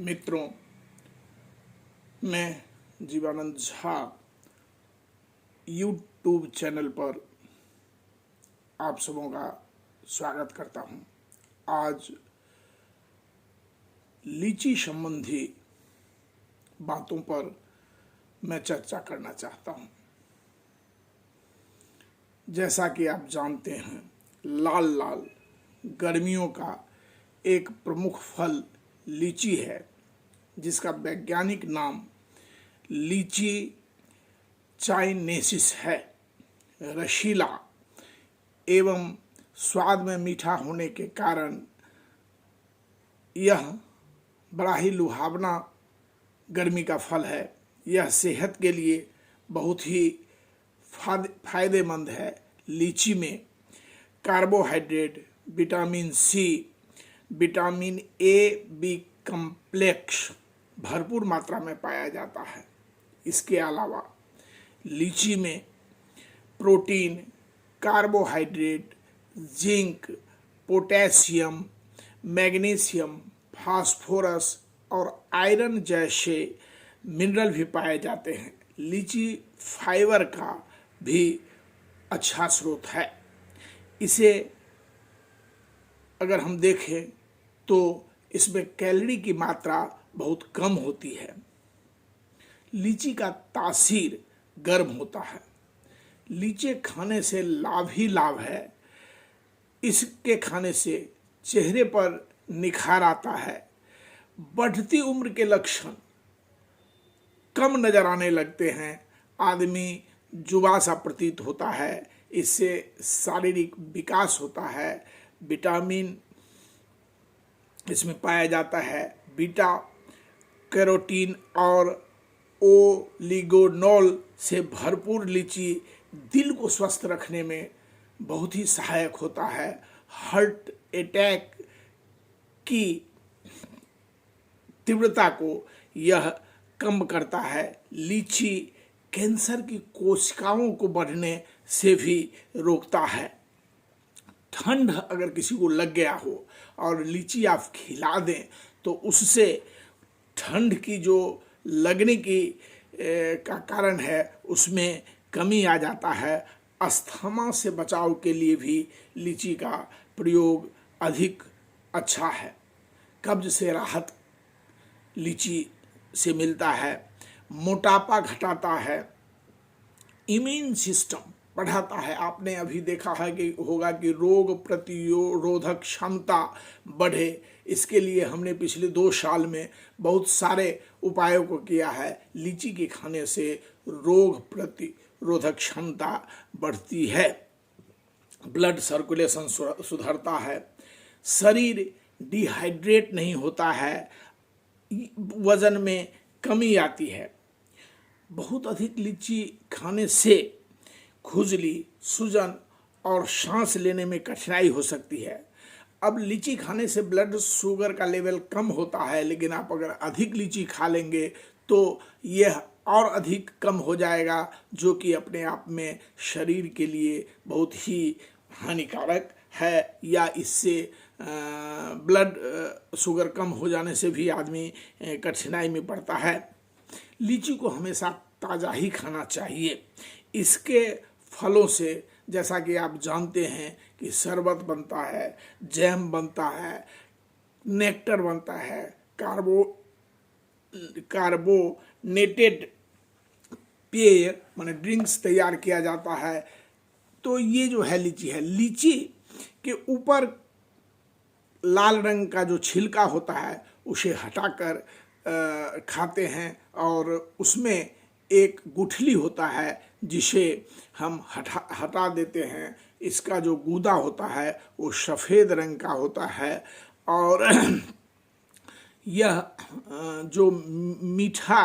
मित्रों, मैं Jivanand Jha YouTube channel पर आप सबों का स्वागत करता हूं। आज लीची संबंधी बातों पर मैं चर्चा करना चाहता हूं। जैसा कि आप जानते हैं, लाल लाल गर्मियों का एक प्रमुख फल लीची है, जिसका वैज्ञानिक नाम लीची चाइनेसिस है। रसीला एवं स्वाद में मीठा होने के कारण यह बड़ा ही लुभावना गर्मी का फल है। यह सेहत के लिए बहुत ही फायदेमंद है। लीची में carbohydrate, vitamin C, vitamin A B complex भरपूर मात्रा में पाया जाता है। इसके अलावा लीची में protein, carbohydrate, zinc, potassium, magnesium, phosphorus और आयरन जैसे मिनरल भी पाए जाते हैं। लीची फाइबर का भी अच्छा स्रोत है। इसे अगर हम देखें तो इसमें कैलोरी की मात्रा बहुत कम होती है। लीची का तासीर गर्म होता है। लीची खाने से लाभ ही लाभ है। इसके खाने से चेहरे पर निखार आता है। बढ़ती उम्र के लक्षण कम नजर आने लगते हैं। आदमी जुबा सा प्रतीत होता है। इससे शारीरिक विकास होता है। विटामिन इसमें पाया जाता है। बीटा कैरोटीन और ओलिगोनोल से भरपूर लीची दिल को स्वस्थ रखने में बहुत ही सहायक होता है। हार्ट अटैक की तीव्रता को यह कम करता है। लीची कैंसर की कोशिकाओं को बढ़ने से भी रोकता है। ठंड अगर किसी को लग गया हो और लीची आप खिला दें तो उससे ठंड की जो लगने की का कारण है उसमें कमी आ जाता है। अस्थमा से बचाव के लिए भी लीची का प्रयोग अधिक अच्छा है। कब्ज से राहत लीची से मिलता है। मोटापा घटाता है। इम्यून सिस्टम बढ़ाता है। आपने अभी देखा है कि होगा कि रोग प्रतिरोधक क्षमता बढ़े। इसके लिए हमने पिछले 2 साल में बहुत सारे उपायों को किया है। लीची के खाने से रोग प्रतिरोधक क्षमता बढ़ती है। ब्लड सर्कुलेशन सुधरता है। शरीर डिहाइड्रेट नहीं होता है। वजन में कमी आती है। बहुत अधिक लीची खाने से खुजली, सूजन और सांस लेने में कठिनाई हो सकती है। अब लीची खाने से ब्लड शुगर का लेवल कम होता है, लेकिन आप अगर अधिक लीची खा लेंगे तो यह और अधिक कम हो जाएगा, जो कि अपने आप में शरीर के लिए बहुत ही हानिकारक है। या इससे ब्लड शुगर कम हो जाने से भी आदमी कठिनाई में पड़ता है। लीची को हमेशा ताज़ा ही खाना चाहिए। इसके फलों से जैसा कि आप जानते हैं कि शरबत बनता है, जैम बनता है, नेक्टर बनता है, कार्बोनेटेड पेय माने ड्रिंक्स तैयार किया जाता है। तो ये जो है लीची है, लीची के ऊपर लाल रंग का जो छिलका होता है उसे हटाकर खाते हैं, और उसमें एक गुठली होता है जिसे हम हटा देते हैं। इसका जो गूदा होता है वो सफ़ेद रंग का होता है, और यह जो मीठा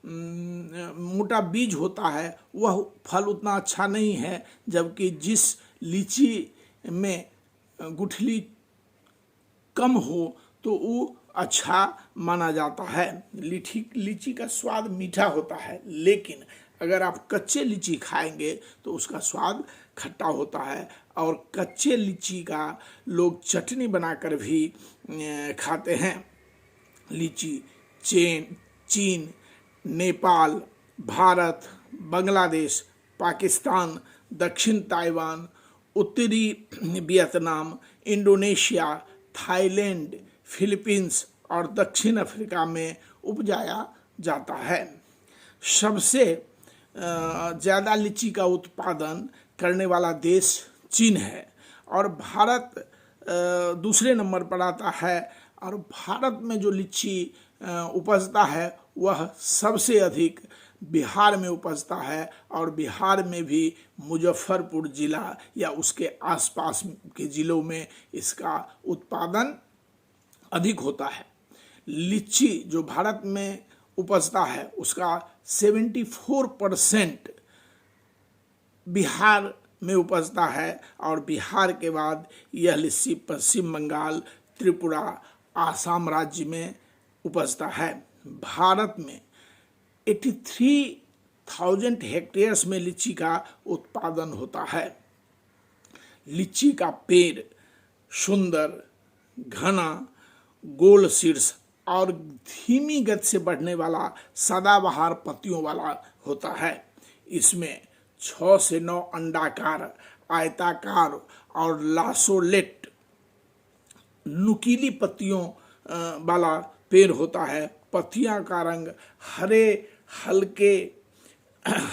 मोटा बीज होता है वह फल उतना अच्छा नहीं है, जबकि जिस लीची में गुठली कम हो तो वो अच्छा माना जाता है। लीची का स्वाद मीठा होता है, लेकिन अगर आप कच्चे लीची खाएंगे तो उसका स्वाद खट्टा होता है। और कच्चे लीची का लोग चटनी बनाकर भी खाते हैं। लीची चीन, नेपाल, भारत, बांग्लादेश, पाकिस्तान, दक्षिण ताइवान, उत्तरी वियतनाम, इंडोनेशिया, थाईलैंड, फिलीपींस और दक्षिण अफ्रीका में उपजाया जाता है। सबसे ज़्यादा लीची का उत्पादन करने वाला देश चीन है और भारत दूसरे नंबर पर आता है। और भारत में जो लीची उपजता है वह सबसे अधिक बिहार में उपजता है और बिहार में भी मुजफ्फरपुर जिला या उसके आसपास के ज़िलों में इसका उत्पादन अधिक होता है। लीची जो भारत में उपजता है उसका 74% बिहार में उपजता है और बिहार के बाद यह लीची पश्चिम बंगाल, त्रिपुरा, आसाम राज्य में उपजता है। भारत में 83,000 हेक्टेयर्स में लीची का उत्पादन होता है। लीची का पेड़ सुंदर, घना, गोल शीर्ष और धीमी गति से बढ़ने वाला सदाबहार पत्तियों वाला होता है। इसमें 6 से 9 अंडाकार, आयताकार और लासोलेट नुकीली पत्तियों वाला पेड़ होता है। पत्तियां का रंग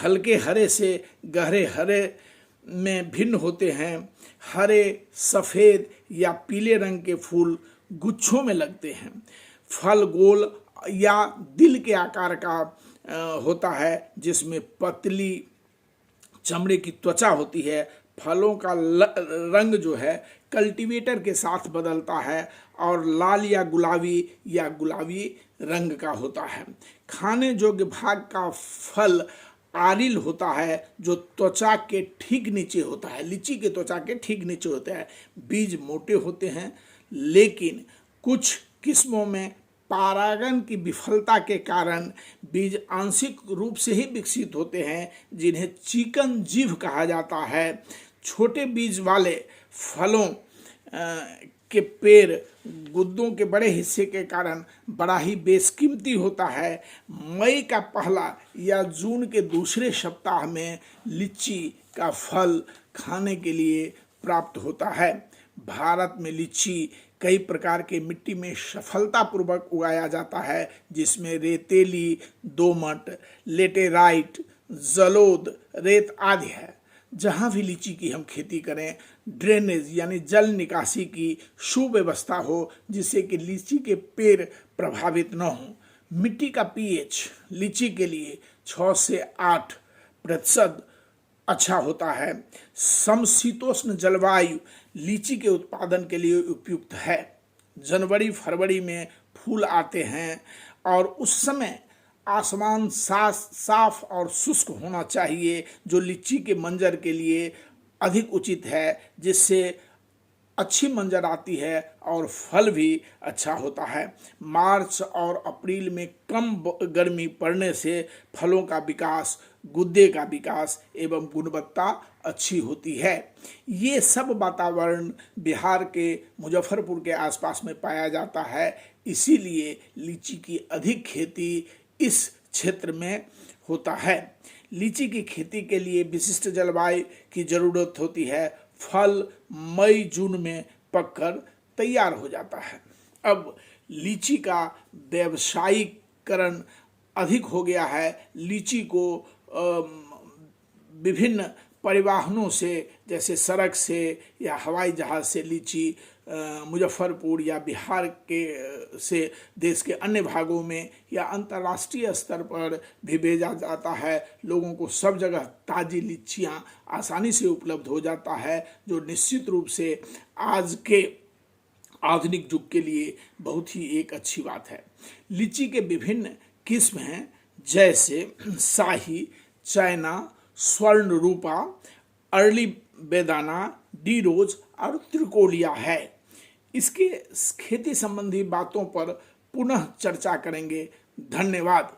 हल्के हरे से गहरे हरे में भिन्न होते हैं। हरे, सफ़ेद या पीले रंग के फूल गुच्छों में लगते हैं। फल गोल या दिल के आकार का होता है जिसमें पतली चमड़े की त्वचा होती है। फलों का रंग जो है कल्टीवेटर के साथ बदलता है और लाल या गुलाबी रंग का होता है। खाने योग्य भाग का फल आरिल होता है जो त्वचा के ठीक नीचे होता है। लीची के त्वचा के ठीक नीचे होता है। बीज मोटे होते हैं लेकिन कुछ किस्मों में परागण की विफलता के कारण बीज आंशिक रूप से ही विकसित होते हैं जिन्हें चिकन जीभ कहा जाता है। छोटे बीज वाले फलों के पेड़ गुद्दों के बड़े हिस्से के कारण बड़ा ही बेशकीमती होता है। मई का पहला या जून के दूसरे सप्ताह में लीची का फल खाने के लिए प्राप्त होता है। भारत में लीची कई प्रकार के मिट्टी में सफलतापूर्वक उगाया जाता है जिसमें रेतीली, दोमट, लेटेराइट, जलोद, रेत आदि है। जहाँ भी लीची की हम खेती करें ड्रेनेज यानी जल निकासी की सुव्यवस्था हो जिससे कि लीची के पेड़ प्रभावित न हो। मिट्टी का पीएच लीची के लिए 6 से 8% अच्छा होता है। समशीतोष्ण जलवायु लीची के उत्पादन के लिए उपयुक्त है। जनवरी फरवरी में फूल आते हैं और उस समय आसमान साफ और शुष्क होना चाहिए जो लीची के मंजर के लिए अधिक उचित है, जिससे अच्छी मंजर आती है और फल भी अच्छा होता है। मार्च और अप्रैल में कम गर्मी पड़ने से फलों का विकास, गुद्दे का विकास एवं गुणवत्ता अच्छी होती है। ये सब वातावरण बिहार के मुजफ्फरपुर के आसपास में पाया जाता है, इसीलिए लीची की अधिक खेती इस क्षेत्र में होता है। लीची की खेती के लिए विशिष्ट जलवायु की ज़रूरत होती है। फल मई जून में पककर तैयार हो जाता है। अब लीची का व्यावसायीकरण अधिक हो गया है। लीची को विभिन्न परिवहनों से जैसे सड़क से या हवाई जहाज़ से लीची मुजफ्फरपुर या बिहार के से देश के अन्य भागों में या अंतर्राष्ट्रीय स्तर पर भी भेजा जाता है। लोगों को सब जगह ताज़ी लीचियाँ आसानी से उपलब्ध हो जाता है, जो निश्चित रूप से आज के आधुनिक युग के लिए बहुत ही एक अच्छी बात है। लीची के विभिन्न किस्म हैं जैसे शाही, चाइना, स्वर्ण रूपा, अर्ली बेदाना, डी रोज और त्रिकोलिया है। इसके खेती संबंधी बातों पर पुनः चर्चा करेंगे। धन्यवाद।